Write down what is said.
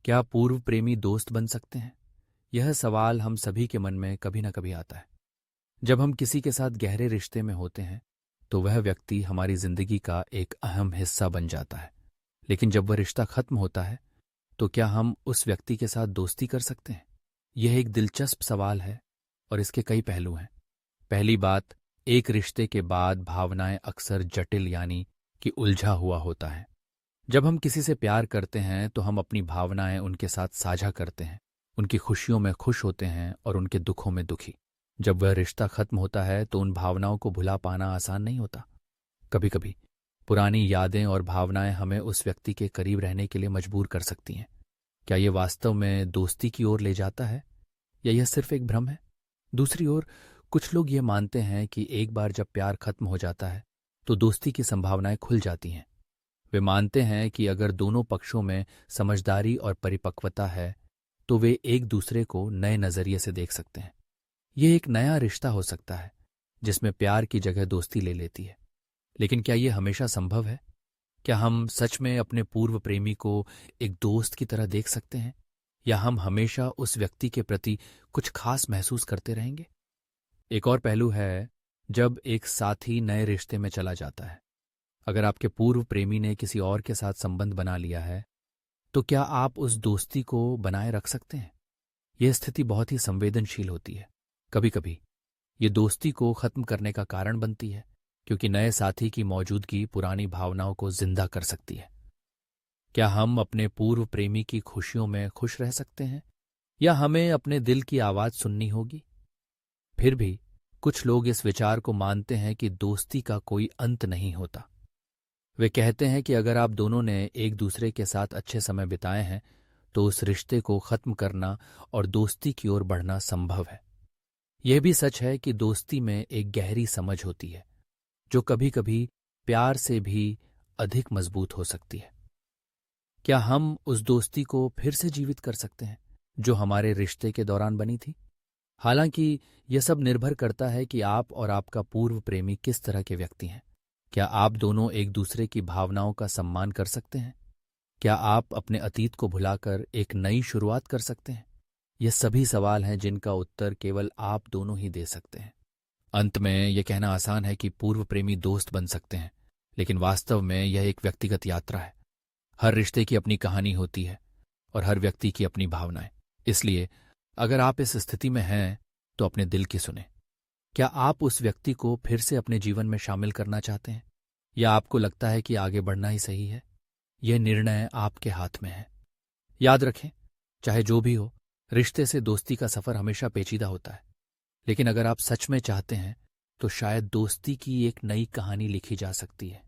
क्या पूर्व प्रेमी दोस्त बन सकते हैं? यह सवाल हम सभी के मन में कभी ना कभी आता है। जब हम किसी के साथ गहरे रिश्ते में होते हैं तो वह व्यक्ति हमारी जिंदगी का एक अहम हिस्सा बन जाता है। लेकिन जब वह रिश्ता खत्म होता है तो क्या हम उस व्यक्ति के साथ दोस्ती कर सकते हैं? यह एक दिलचस्प सवाल है और इसके कई पहलू हैं। पहली बात, एक रिश्ते के बाद भावनाएं अक्सर जटिल यानी कि उलझा हुआ होता है। जब हम किसी से प्यार करते हैं तो हम अपनी भावनाएं उनके साथ साझा करते हैं, उनकी खुशियों में खुश होते हैं और उनके दुखों में दुखी। जब वह रिश्ता खत्म होता है तो उन भावनाओं को भुला पाना आसान नहीं होता। कभी कभी पुरानी यादें और भावनाएं हमें उस व्यक्ति के करीब रहने के लिए मजबूर कर सकती हैं। क्या ये वास्तव में दोस्ती की ओर ले जाता है या यह सिर्फ एक भ्रम है? दूसरी ओर, कुछ लोग ये मानते हैं कि एक बार जब प्यार खत्म हो जाता है तो दोस्ती की संभावनाएं खुल जाती हैं। वे मानते हैं कि अगर दोनों पक्षों में समझदारी और परिपक्वता है तो वे एक दूसरे को नए नजरिए से देख सकते हैं। यह एक नया रिश्ता हो सकता है जिसमें प्यार की जगह दोस्ती ले लेती है। लेकिन क्या यह हमेशा संभव है? क्या हम सच में अपने पूर्व प्रेमी को एक दोस्त की तरह देख सकते हैं या हम हमेशा उस व्यक्ति के प्रति कुछ खास महसूस करते रहेंगे? एक और पहलू है जब एक साथी नए रिश्ते में चला जाता है। अगर आपके पूर्व प्रेमी ने किसी और के साथ संबंध बना लिया है तो क्या आप उस दोस्ती को बनाए रख सकते हैं? यह स्थिति बहुत ही संवेदनशील होती है। कभी कभी ये दोस्ती को खत्म करने का कारण बनती है क्योंकि नए साथी की मौजूदगी पुरानी भावनाओं को जिंदा कर सकती है। क्या हम अपने पूर्व प्रेमी की खुशियों में खुश रह सकते हैं या हमें अपने दिल की आवाज सुननी होगी? फिर भी कुछ लोग इस विचार को मानते हैं कि दोस्ती का कोई अंत नहीं होता। वे कहते हैं कि अगर आप दोनों ने एक दूसरे के साथ अच्छे समय बिताए हैं तो उस रिश्ते को खत्म करना और दोस्ती की ओर बढ़ना संभव है। यह भी सच है कि दोस्ती में एक गहरी समझ होती है जो कभी कभी प्यार से भी अधिक मजबूत हो सकती है। क्या हम उस दोस्ती को फिर से जीवित कर सकते हैं जो हमारे रिश्ते के दौरान बनी थी? हालांकि यह सब निर्भर करता है कि आप और आपका पूर्व प्रेमी किस तरह के व्यक्ति हैं। क्या आप दोनों एक दूसरे की भावनाओं का सम्मान कर सकते हैं? क्या आप अपने अतीत को भुलाकर एक नई शुरुआत कर सकते हैं? ये सभी सवाल हैं जिनका उत्तर केवल आप दोनों ही दे सकते हैं। अंत में यह कहना आसान है कि पूर्व प्रेमी दोस्त बन सकते हैं, लेकिन वास्तव में यह एक व्यक्तिगत यात्रा है। हर रिश्ते की अपनी कहानी होती है और हर व्यक्ति की अपनी भावनाएं। इसलिए अगर आप इस स्थिति में हैं तो अपने दिल की सुने। क्या आप उस व्यक्ति को फिर से अपने जीवन में शामिल करना चाहते हैं या आपको लगता है कि आगे बढ़ना ही सही है? यह निर्णय आपके हाथ में है। याद रखें, चाहे जो भी हो, रिश्ते से दोस्ती का सफर हमेशा पेचीदा होता है। लेकिन अगर आप सच में चाहते हैं तो शायद दोस्ती की एक नई कहानी लिखी जा सकती है।